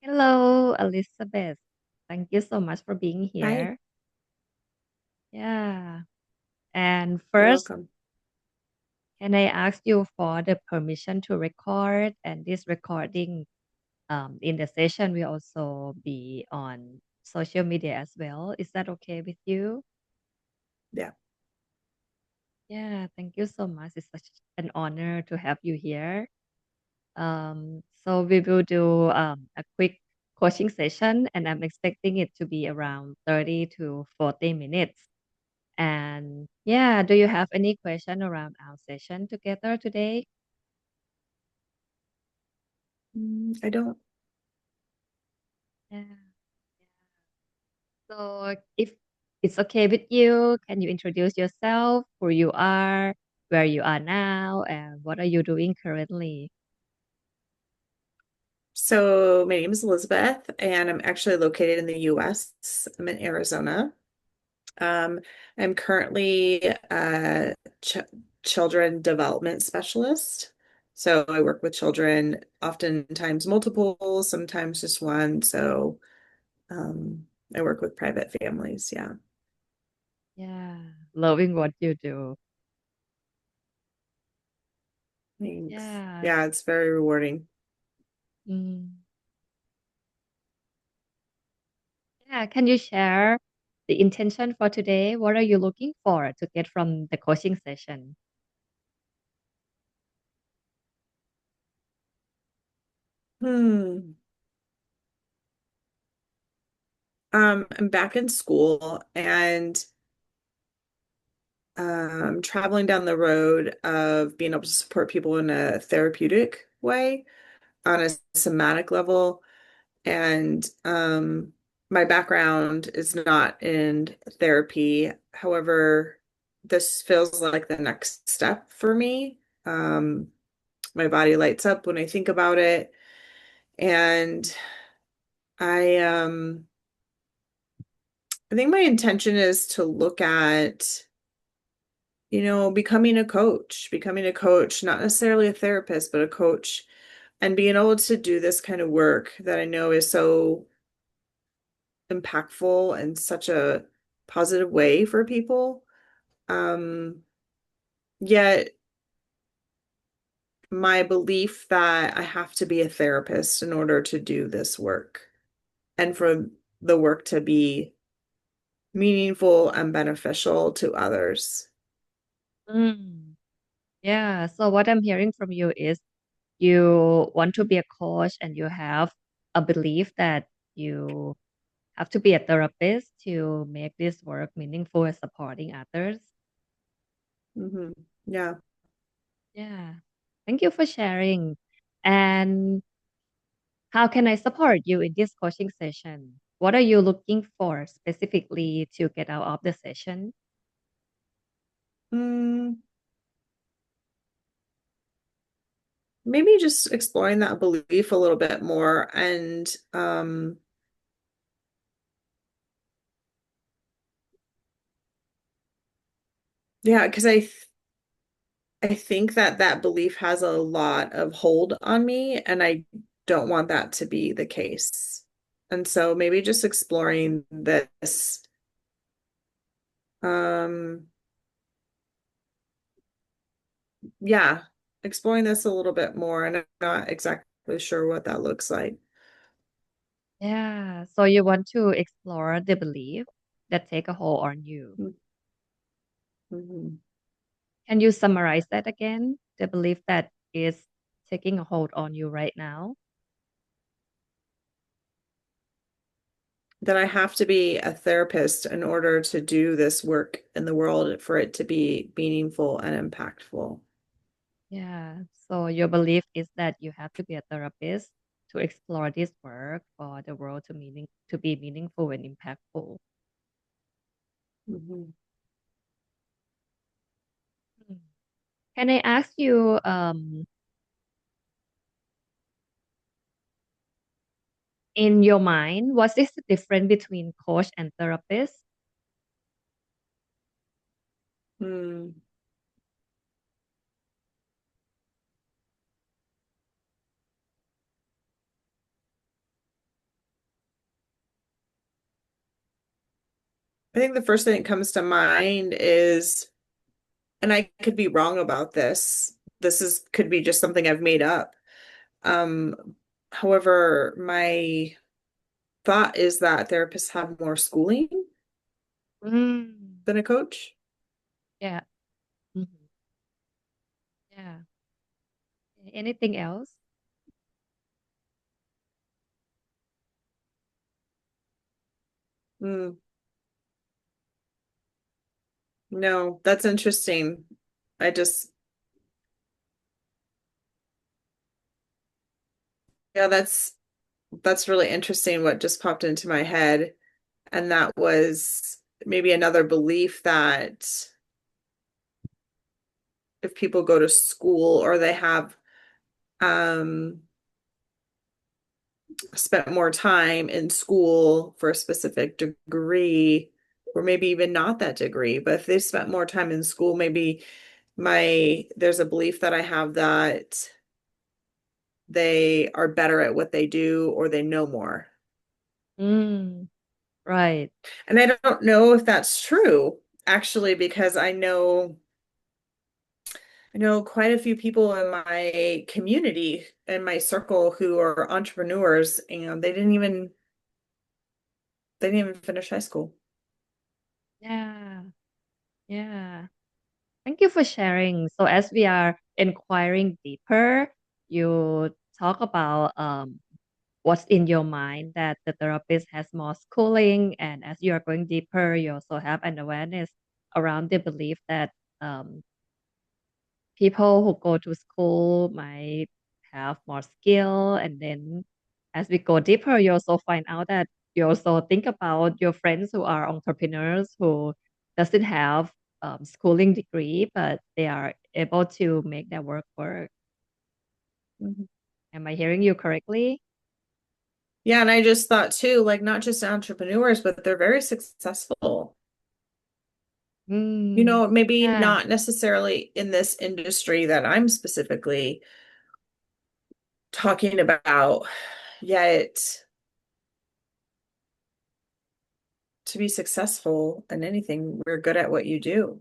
Hello, Elizabeth. Thank you so much for being Hi, here. Yeah. And you're first, welcome. can I ask you for the permission to record? And this recording in the session will also be on social media as well. Is that okay with you? Yeah. Yeah, thank you so much. It's such an honor to have you here. So we will do a quick coaching session, and I'm expecting it to be around 30 to 40 minutes. And yeah, do you have any question around our session together today? I don't. Yeah. So if it's okay with you, can you introduce yourself, who you are, where you are now, and what are you doing currently? So my name is Elizabeth, and I'm actually located in the US. I'm in Arizona. Um, I'm currently a ch children development specialist. So I work with children, oftentimes multiple, sometimes just one. So I work with private families. Yeah. Yeah, loving what you do. Thanks. Yeah. Yeah, it's very rewarding. Mm. Yeah, can you share the intention for today? What are you looking for to get from the coaching session? Hmm. I'm back in school and traveling down the road of being able to support people in a therapeutic way on a somatic level. And my background is not in therapy. However, this feels like the next step for me. Um, my body lights up when I think about it. And I I think my intention is to look at becoming a coach, not necessarily a therapist, but a coach, and being able to do this kind of work that I know is so impactful and such a positive way for people. Um, Yet my belief that I have to be a therapist in order to do this work and for the work to be meaningful and beneficial to others. Mm. Yeah, so what I'm hearing from you is you want to be a coach and you have a belief that you have to be a therapist to make this work meaningful and supporting others. Hmm. Yeah. Yeah. Thank you for sharing. And how can I support you in this coaching session? What are you looking for specifically to get out of the session? Mm, Maybe just exploring that belief a little bit more and yeah, because I think that that belief has a lot of hold on me, and I don't want that to be the case. And so maybe just exploring this, um, yeah, exploring this a little bit more, and I'm not exactly sure what that looks like. Yeah. So you want to explore the belief that take a hold on you. Mhm. Can you summarize that again? The belief that is taking a hold on you right now? That I have to be a therapist in order to do this work in the world for it to be meaningful and impactful. Yeah. So your belief is that you have to be a therapist to explore this work for the world to be meaningful and impactful. Mhm. Hmm. Can I ask you, in your mind, what is the difference between coach and therapist? Hmm. I think the first thing that comes to mind is, and I could be wrong about this. This is could be just something I've made up. However, my thought is that therapists have more schooling Mm, than a coach. yeah. Mhm. Yeah. Anything else? Hmm. No, that's interesting. I just, yeah, that's really interesting what just popped into my head. And that was maybe another belief that if people go to school or they have um spent more time in school for a specific degree, or maybe even not that degree, but if they spent more time in school, maybe there's a belief that I have that they are better at what they do or they know more. Mm, right. And I don't know if that's true, actually, because I know quite a few people in my community, in my circle, who are entrepreneurs, and they didn't even finish high school. Yeah. Yeah. Thank you for sharing. So as we are inquiring deeper, you talk about what's in your mind that the therapist has more schooling, and as you are going deeper, you also have an awareness around the belief that um, people who go to school might have more skill, and then as we go deeper, you also find out that you also think about your friends who are entrepreneurs who doesn't have schooling degree, but they are able to make their work. Mhm. Am I hearing you correctly? Yeah, and I just thought too, like not just entrepreneurs, but they're very successful. You Mm, know, maybe yeah, not necessarily in this industry that I'm specifically talking about, yet to be successful in anything, we're good at what you do.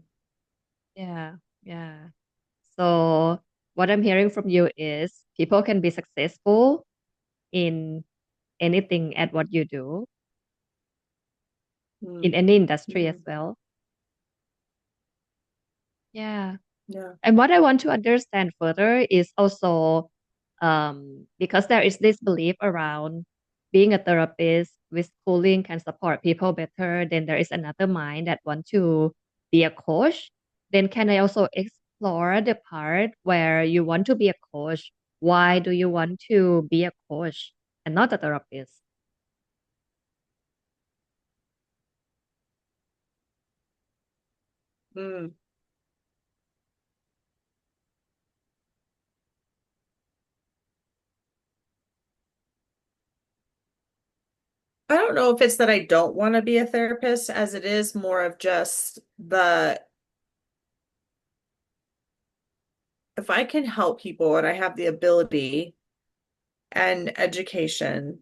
yeah, yeah. So what I'm hearing from you is people can be successful in anything at what you do, in Mm, any industry as mhm. well. Yeah. Yeah. And what I want to understand further is also because there is this belief around being a therapist with schooling can support people better. Then there is another mind that want to be a coach. Then can I also explore the part where you want to be a coach? Why do you want to be a coach and not a therapist? Mm. I don't know if it's that I don't want to be a therapist, as it is more of just if I can help people and I have the ability and education,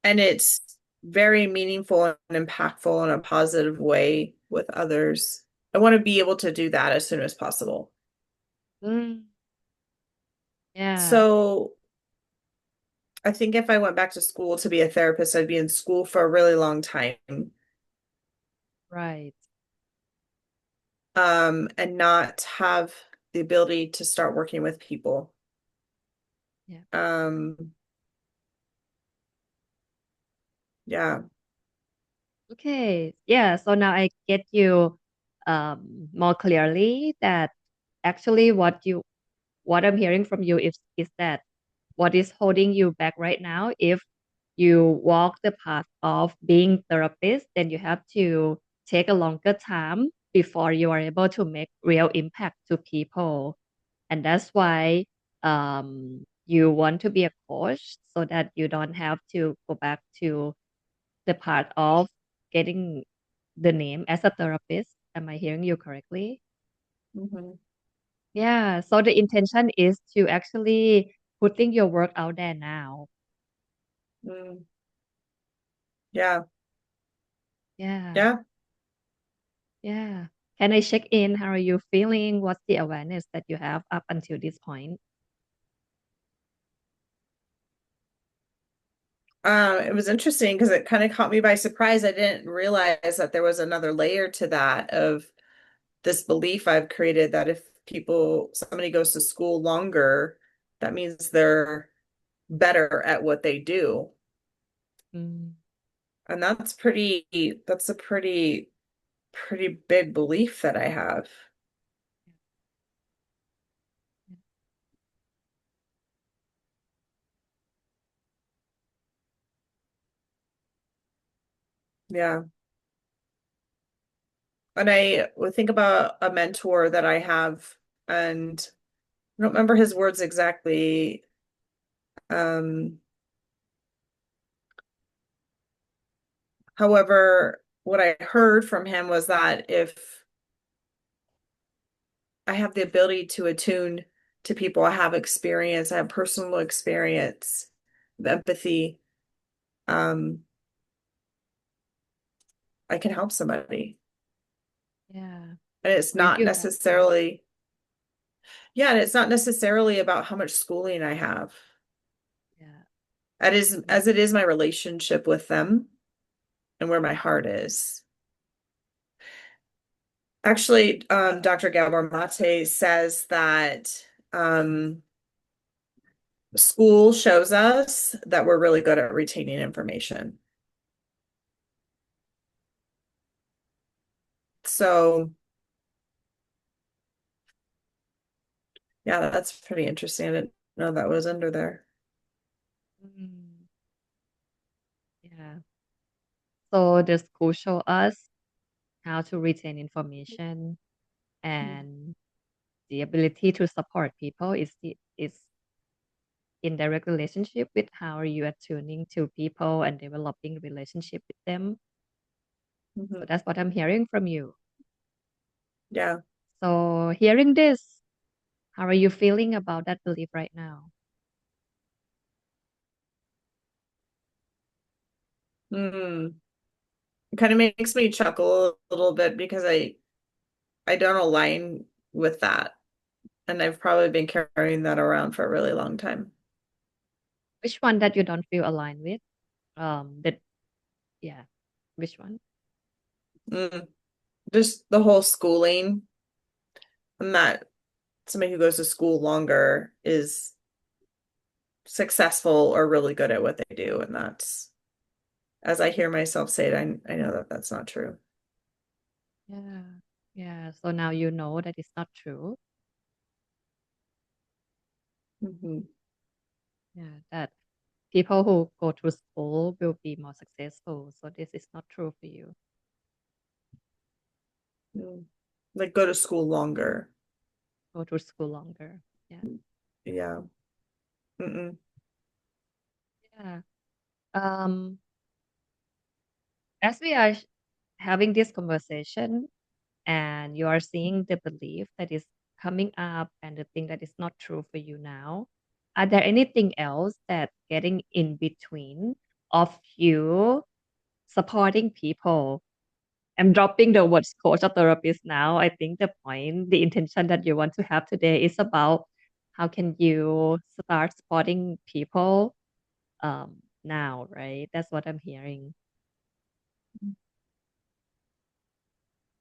and it's very meaningful and impactful in a positive way with others, I want to be able to do that as soon as possible. Mm, yeah, So I think if I went back to school to be a therapist, I'd be in school for a really long time, right. and not have the ability to start working with people. Yeah. Um, yeah. Okay. Yeah. So now I get you more clearly that actually what I'm hearing from you is that what is holding you back right now, if you walk the path of being therapist, then you have to take a longer time before you are able to make real impact to people. And that's why you want to be a coach so that you don't have to go back to the part of getting the name as a therapist. Am I hearing you correctly? Mhm. Yeah. So the intention is to actually putting your work out there now. Mm, yeah. Yeah. Yeah. Yeah. Can I check in? How are you feeling? What's the awareness that you have up until this point? It was interesting because it kind of caught me by surprise. I didn't realize that there was another layer to that of this belief I've created that if somebody goes to school longer, that means they're better at what they do. Mm, And that's a pretty big belief that I have. Yeah. And I would think about a mentor that I have, and I don't remember his words exactly. Um, However, what I heard from him was that if I have the ability to attune to people, I have experience, I have personal experience, empathy, um, I can help somebody. yeah. And it's Bring not you back to, necessarily, yeah, and it's not necessarily about how much schooling I have. yeah. Yeah. As it is my relationship with them and where my heart is. Actually, Dr. Gabor Mate says that school shows us that we're really good at retaining information. So, yeah, that's pretty interesting. I didn't know that was under there. Mm, yeah. So the school show us how to retain information and the ability to support people is in direct relationship with how you are tuning to people and developing relationship with them. So Mhm. that's what I'm hearing from you. Yeah. So hearing this, how are you feeling about that belief right now? Mm. It kind of makes me chuckle a little bit because I don't align with that. And I've probably been carrying that around for a really long time. Which one that you don't feel aligned with? That yeah, which one? Mm. Just the whole schooling and that somebody who goes to school longer is successful or really good at what they do. And that's, as I hear myself say it, I know that that's not true. Yeah, yeah. So now you know that it's not true. Hmm. Yeah, that people who go to school will be more successful. So this is not true for you. Mm. Like go to school longer. Go to school longer. Yeah, Yeah. Mm-mm. yeah. Um, as we are having this conversation, and you are seeing the belief that is coming up and the thing that is not true for you now, are there anything else that getting in between of you supporting people? I'm dropping the words coach or therapist now. I think the point, the intention that you want to have today is about how can you start supporting people now, right? That's what I'm hearing.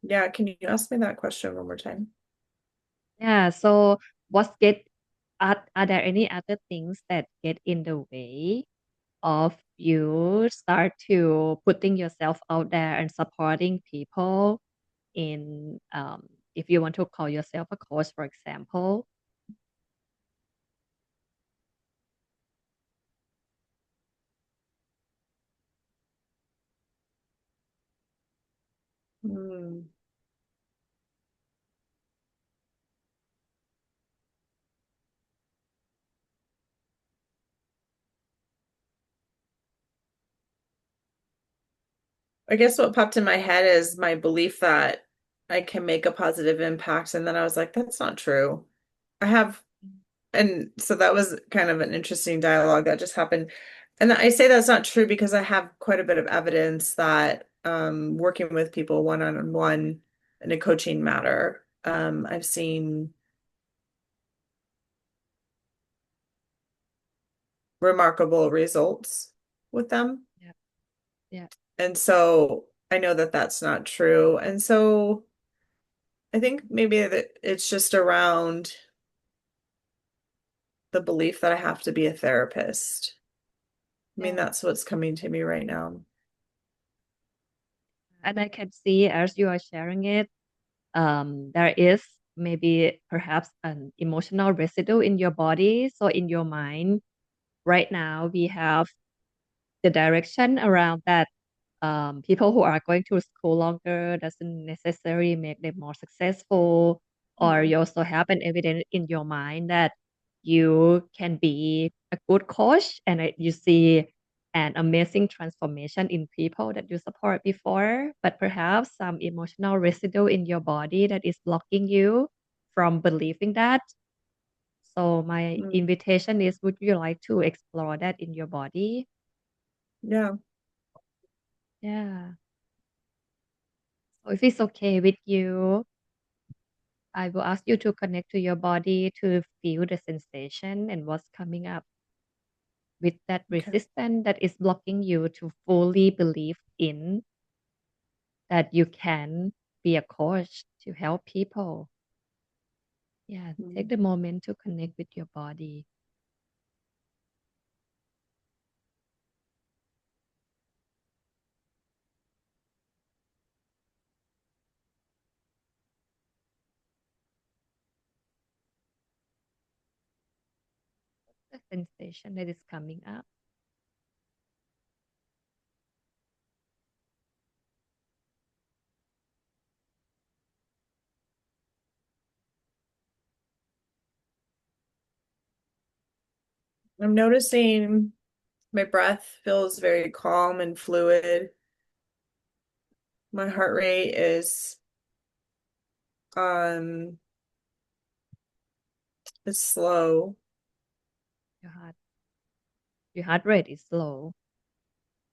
Yeah. Can you ask me that question one more time? Yeah, so what's get are there any other things that get in the way of you start to putting yourself out there and supporting people in if you want to call yourself a coach, for example? Hmm. I guess what popped in my head is my belief that I can make a positive impact. And then I was like, that's not true. I have, and so that was kind of an interesting dialogue that just happened. And I say that's not true because I have quite a bit of evidence that working with people one-on-one in a coaching matter, I've seen remarkable results with them. Yeah, yeah, And so I know that that's not true. And so I think maybe that it's just around the belief that I have to be a therapist. I mean, yeah. that's what's coming to me right now. And I can see as you are sharing it, there is maybe perhaps an emotional residue in your body. So in your mind, right now, we have the direction around that people who are going to school longer doesn't necessarily make them more successful. Or Mhm. you also have an evidence in your mind that you can be a good coach and you see an amazing transformation in people that you support before, but perhaps some emotional residue in your body that is blocking you from believing that. So my Mm. invitation is, would you like to explore that in your body? Yeah. Yeah. So if it's okay with you, I will ask you to connect to your body to feel the sensation and what's coming up with that Okay. resistance that is blocking you to fully believe in that you can be a coach to help people. Yeah, take Mm. the moment to connect with your body. The sensation that is coming up. I'm noticing my breath feels very calm and fluid. My heart rate um is slow. Your heart, your heart rate is low.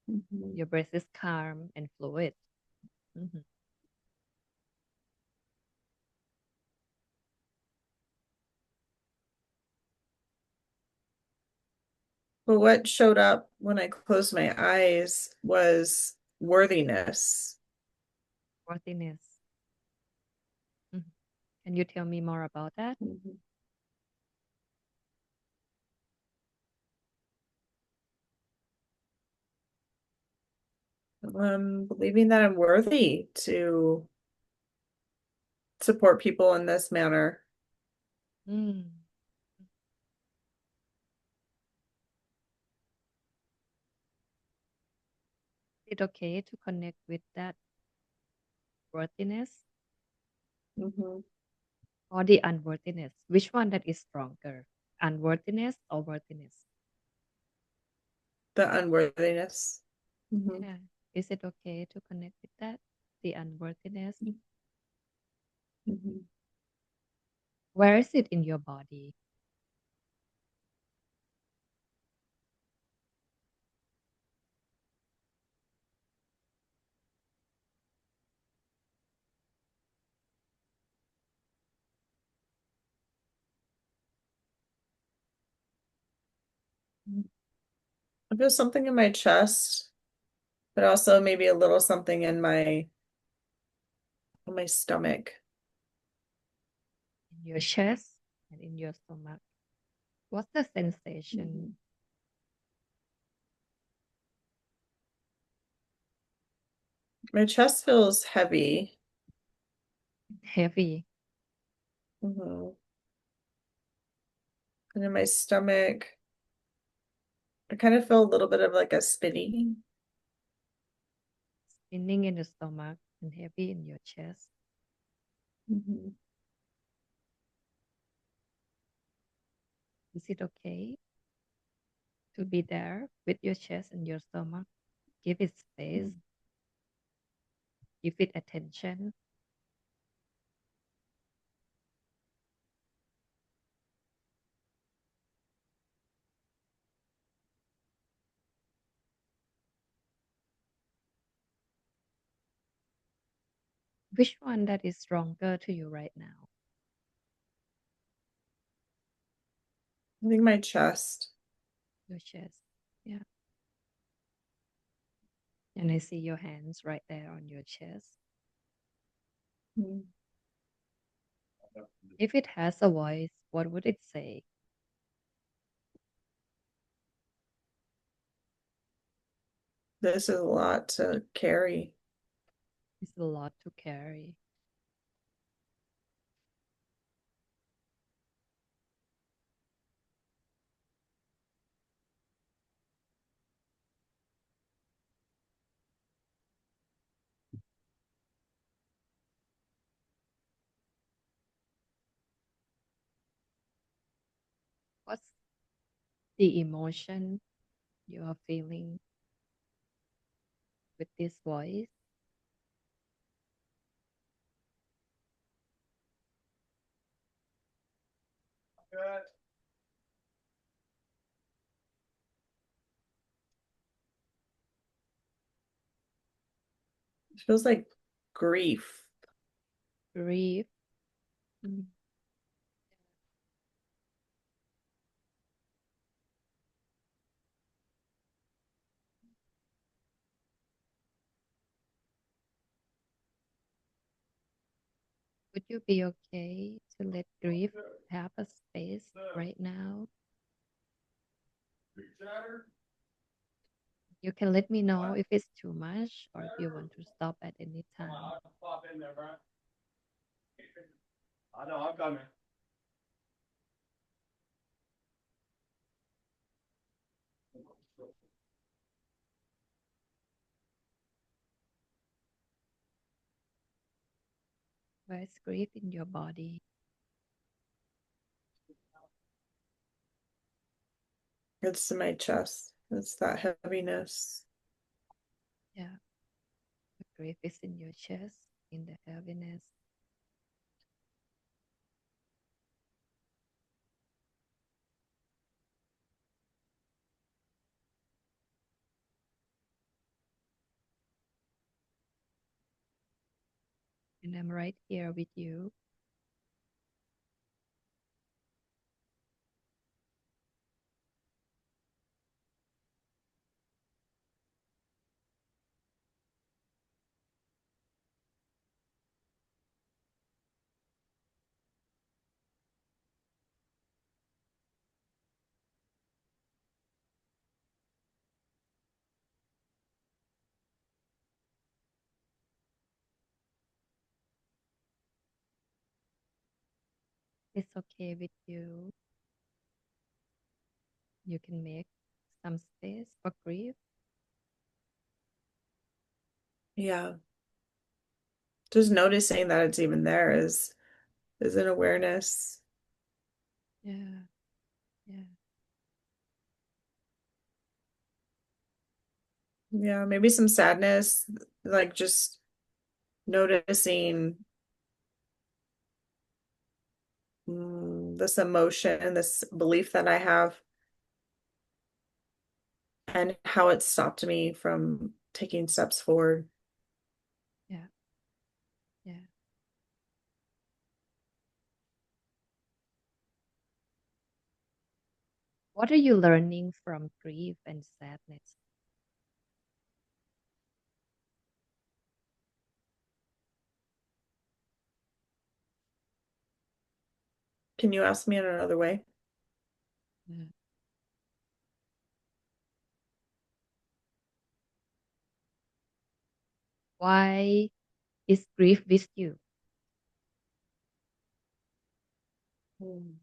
Mhm. Your breath is calm and fluid. Mhm. But what showed up when I closed my eyes was worthiness. Worthiness. Mhm. Can you tell me more about that? Mhm. Believing that I'm worthy to support people in this manner. Mm. Is it okay to connect with that worthiness Hmm. or the unworthiness? Which one that is stronger? Unworthiness or worthiness? The unworthiness. Hmm. Yeah. Is it okay to connect with that? The unworthiness? Hmm. Where is it in your body? I feel something in my chest, but also maybe a little something in my stomach. In your chest and in your stomach? What's the sensation? Hmm. My chest feels heavy. Heavy. Hmm. And in my stomach, I kind of feel a little bit of like a spinning. Spinning in the stomach and heavy in your chest. Hmm. Is it okay to be there with your chest and your stomach? Give it space, give it attention. Which one that is stronger to you right now? I think my chest. Your chest. Yeah. And I see your hands right there on your chest. Mm. If it has a voice, what would it say? This is a lot to carry. It's a lot to carry. What's the emotion you are feeling with this voice? It feels like grief. Grief. Mm. Would you be okay to let grief have a space right now? You can let me know if it's too much or if you want to stop at any time. Where's grief in your body? It's in my chest. It's that heaviness. Yeah, the grief is in your chest, in the heaviness. And I'm right here with you. It's okay with you. You can make some space for grief. Yeah. Just noticing that it's even there is an awareness. Yeah, yeah. Yeah, maybe some sadness, like just noticing this emotion, this belief that I have, and how it stopped me from taking steps forward. Yeah, yeah. What are you learning from grief and sadness? Can you ask me in another way? Yeah. Why is grief with you? Mm.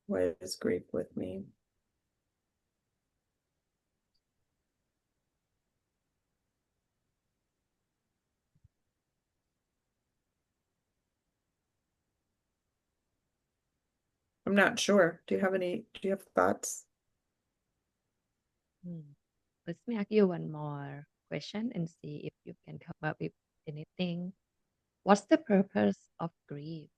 Why is grief with me? I'm not sure. Do you have thoughts? Hmm. Let me ask you one more question and see if you can come up with anything. What's the purpose of grief?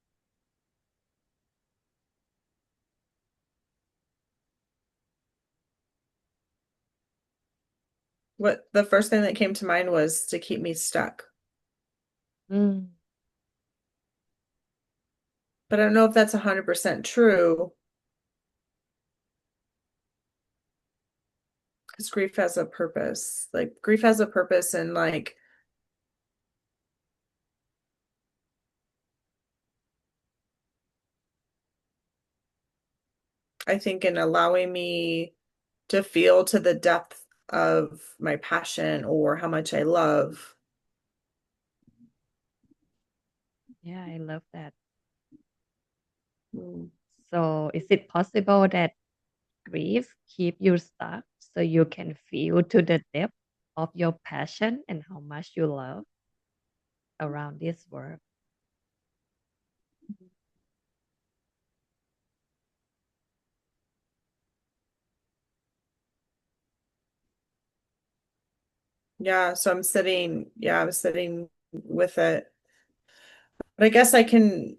What the first thing that came to mind was to keep me stuck. Mm, But I don't know if that's 100% true because grief has a purpose. Like grief has a purpose and like I think in allowing me to feel to the depth of my passion or how much I love. yeah, I love that. Mm. So, is it possible that grief keep you stuck so you can feel to the depth of your passion and how much you love around this work? Yeah, so I'm sitting with it. But I guess I can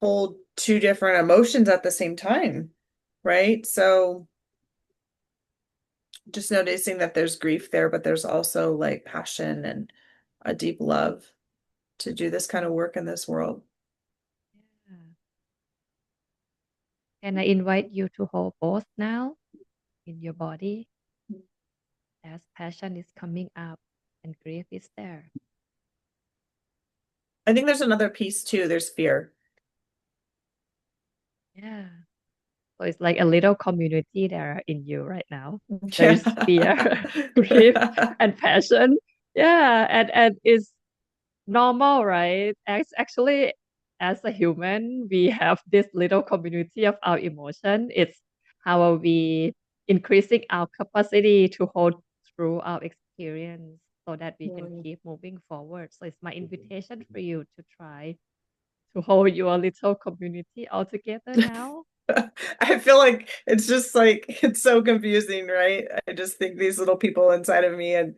hold two different emotions at the same time, right? So just noticing that there's grief there, but there's also like passion and a deep love to do this kind of work in this world. Yeah. Can I invite you to hold both now in your body as passion is coming up and grief is there? I think there's another piece too. There's fear. Yeah. So it's like a little community there in you right now. There is fear, Yeah. grief, and passion. Yeah, and it's normal, right? Actually, as a human, we have this little community of our emotion. It's how we increasing our capacity to hold through our experience so that we can Mm. keep moving forward. So it's my invitation for you to try to hold your little community all together now. I feel like it's just like it's so confusing, right? I just think these little people inside of me and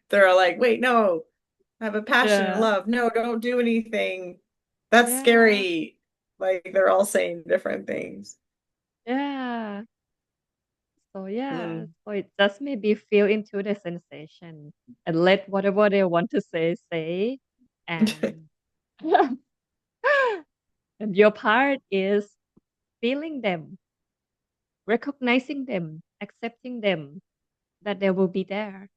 they're like, wait, no, I have a passion and Yeah. love. No, don't do anything. That's Yeah. scary. Like they're all saying different things. Yeah. So yeah, Mm. so it just maybe feel into the sensation and let whatever they want to say, and and your part is feeling them, recognizing them, accepting them, that they will be there,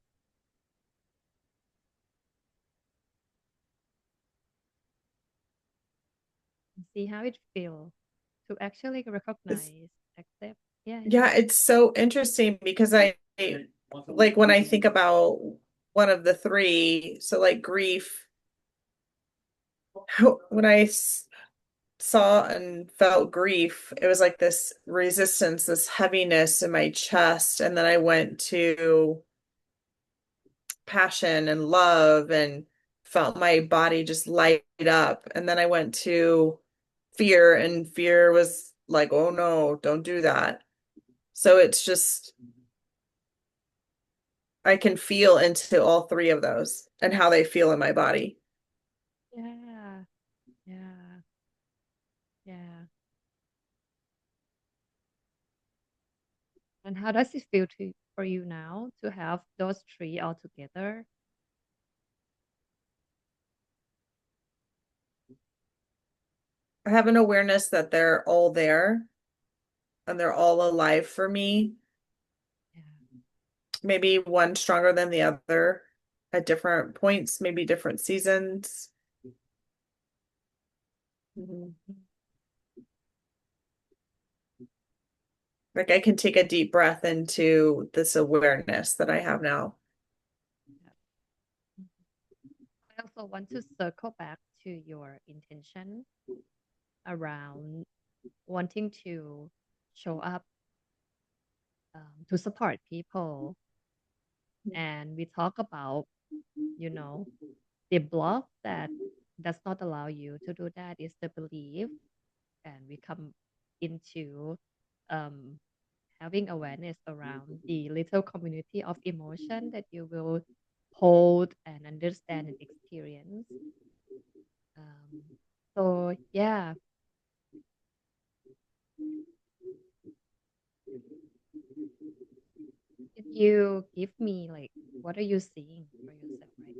and see how it feels to actually It's recognize, accept. Yeah, yeah, yeah, it's so interesting because I like when I think about one of the three, so like grief, when saw and felt grief, it was like this resistance, this heaviness in my chest. And then I went to passion and love and felt my body just light up. And then I went to fear, and fear was like, oh no, don't do that. So it's just, I can feel into all three of those and how they feel in my body. yeah, yeah, yeah. And how does it feel to for you now to have those three all together? I have an awareness that they're all there and they're all alive for me. Yeah, Maybe one stronger than the other at different points, maybe different seasons. Mhm. Like I can take a deep breath into this awareness that I have now. yeah. I also want to circle back to your intention around wanting to show up to support people. And we talk about, you know, the block that does not allow you to do that is the belief. And we come into um, having awareness around the little community of emotion that you will hold and understand and experience. So yeah, you give me like what are you seeing for yourself right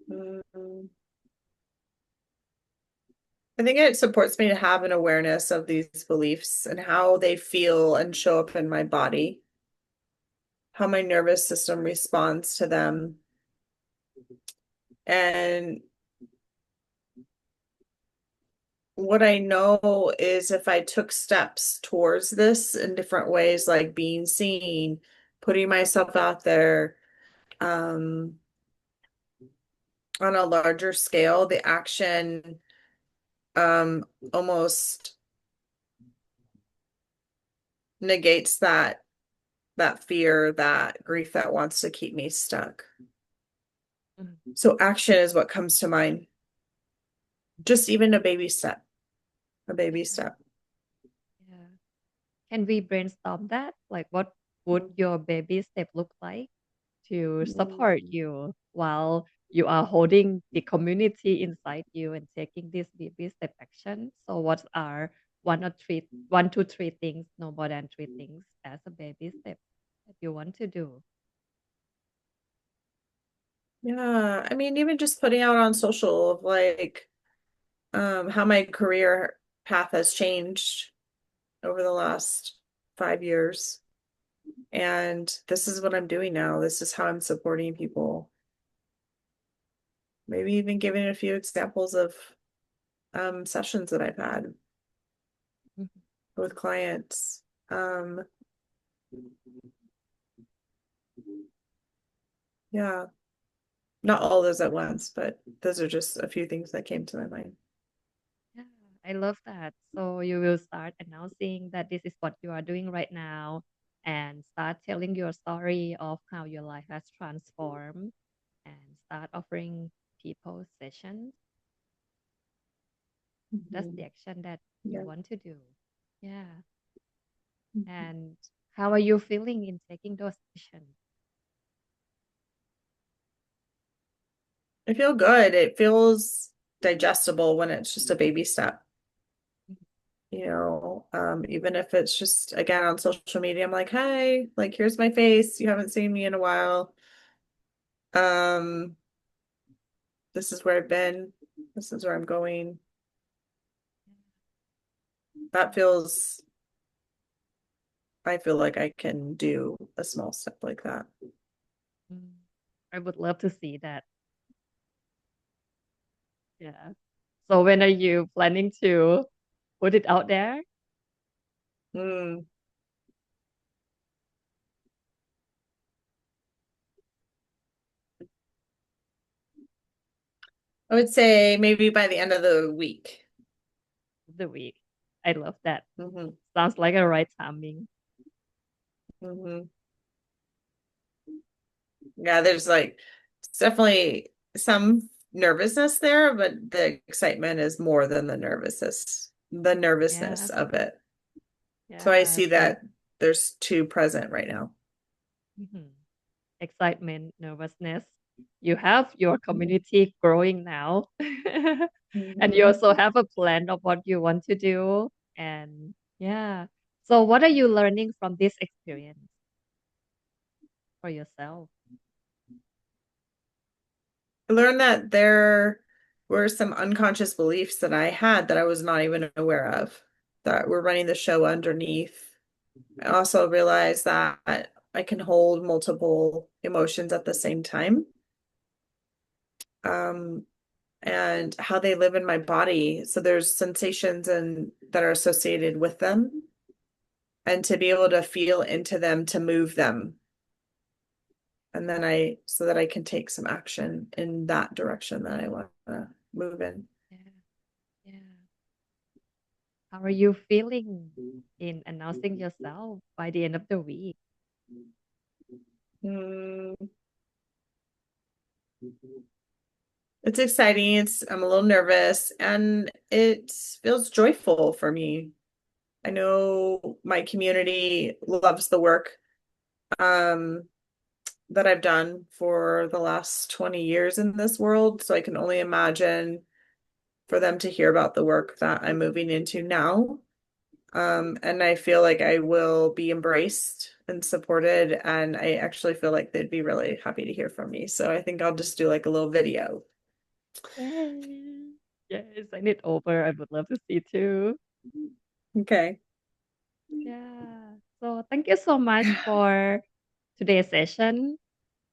now? Mm, I think it supports me to have an awareness of these beliefs and how they feel and show up in my body, how my nervous system responds to them. And what I know is if I took steps towards this in different ways, like being seen, putting myself out there, um, on a larger scale, the action, almost negates that fear, that grief that wants to keep me stuck. Mhm. So action is what comes to mind. Just even a baby step, a baby Yeah, step. yeah. Can we brainstorm that? Like, what would your baby step look like to support Mm. you while you are holding the community inside you and taking this baby step action? So, what are one to three things, no more than three things as a baby step that you want to do? Yeah, I mean, even just putting out on social of like how my career path has changed over the last 5 years. And this is what I'm doing now. This is how I'm supporting people. Maybe even giving a few examples of sessions that I've had Mhm. with clients. Yeah, not all those at once, but those are just a few things that came to my mind. Yeah, I love that. So you will start announcing that this is what you are doing right now and start telling your story of how your life has transformed and start offering people sessions. That's the Mhm. action that you Yeah. want to do. Yeah. Mhm. And how are you feeling in taking those sessions? I feel good. It feels digestible when it's just a baby step. Even if it's just again on social media, I'm like, hi, like here's my face. You haven't seen me in a while. Um, this is where I've been. This is where I'm going. That feels, I feel like I can do a small step like that. Mm. I would love to see that. Yeah. So when are you planning to put it out there? Mm, I would say maybe by the end of the week. The week. I love that. Hmm. Sounds like a right timing. Hmm. Yeah, there's like it's definitely some nervousness there, but the excitement is more than the nervousness Yeah. of it. So I Yeah. see So that there's two present right now. mhm. Excitement, nervousness. You have your Mhm. community growing now. And you Mhm. also have a plan of what you want to do. And yeah. So what are you learning from this experience for yourself? I learned that there were some unconscious beliefs that I had that I was not even aware of that were running the show underneath. I also realized that I can hold multiple emotions at the same time. Um, and how they live in my body. So there's sensations and that are associated with them, and to be able to feel into them to move them. And then so that I can take some action in that direction that I want to move in. Yeah. Yeah. How are you feeling in announcing yourself by the end of the week? Mm, it's exciting. I'm a little nervous and it feels joyful for me. I know my community loves the work um, that I've done for the last 20 years in this world. So I can only imagine for them to hear about the work that I'm moving into now. And I feel like I will be embraced and supported, and I actually feel like they'd be really happy to hear from me. So I think I'll just do like a little video. Yay. Yes, send it over. I would love to see too. Okay. Yeah. So thank you so much for today's session.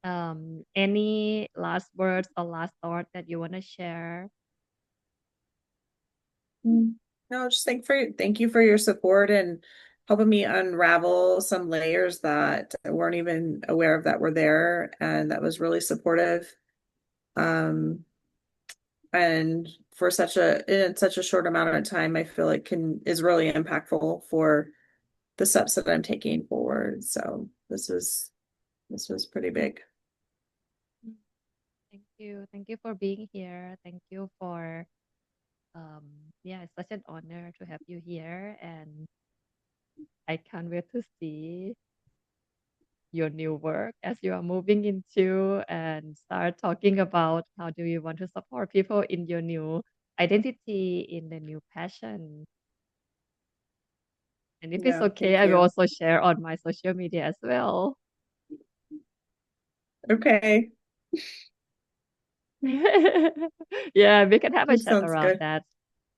Any last words or last thought that you want to share? No, just thank you for your support and helping me unravel some layers that I weren't even aware of that were there, and that was really supportive. Um, and for in such a short amount of time, I feel like can is really impactful for the steps that I'm taking forward. So this was pretty big. Mm, thank you. Thank you for being here. Thank you for um yeah, it's such an honor to have you here and I can't wait to see your new work as you are moving into and start talking about how do you want to support people in your new identity, in the new passion. And if it's Yeah, okay, thank I will you. also share on my social media as well. Okay, Yeah, we can have a that chat sounds around good. that.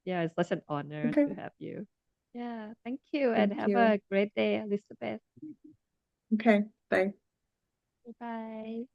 Yeah, it's such an honor Okay, to have you. Yeah, thank you and thank have you. a great day, Elizabeth. Okay, bye. Bye.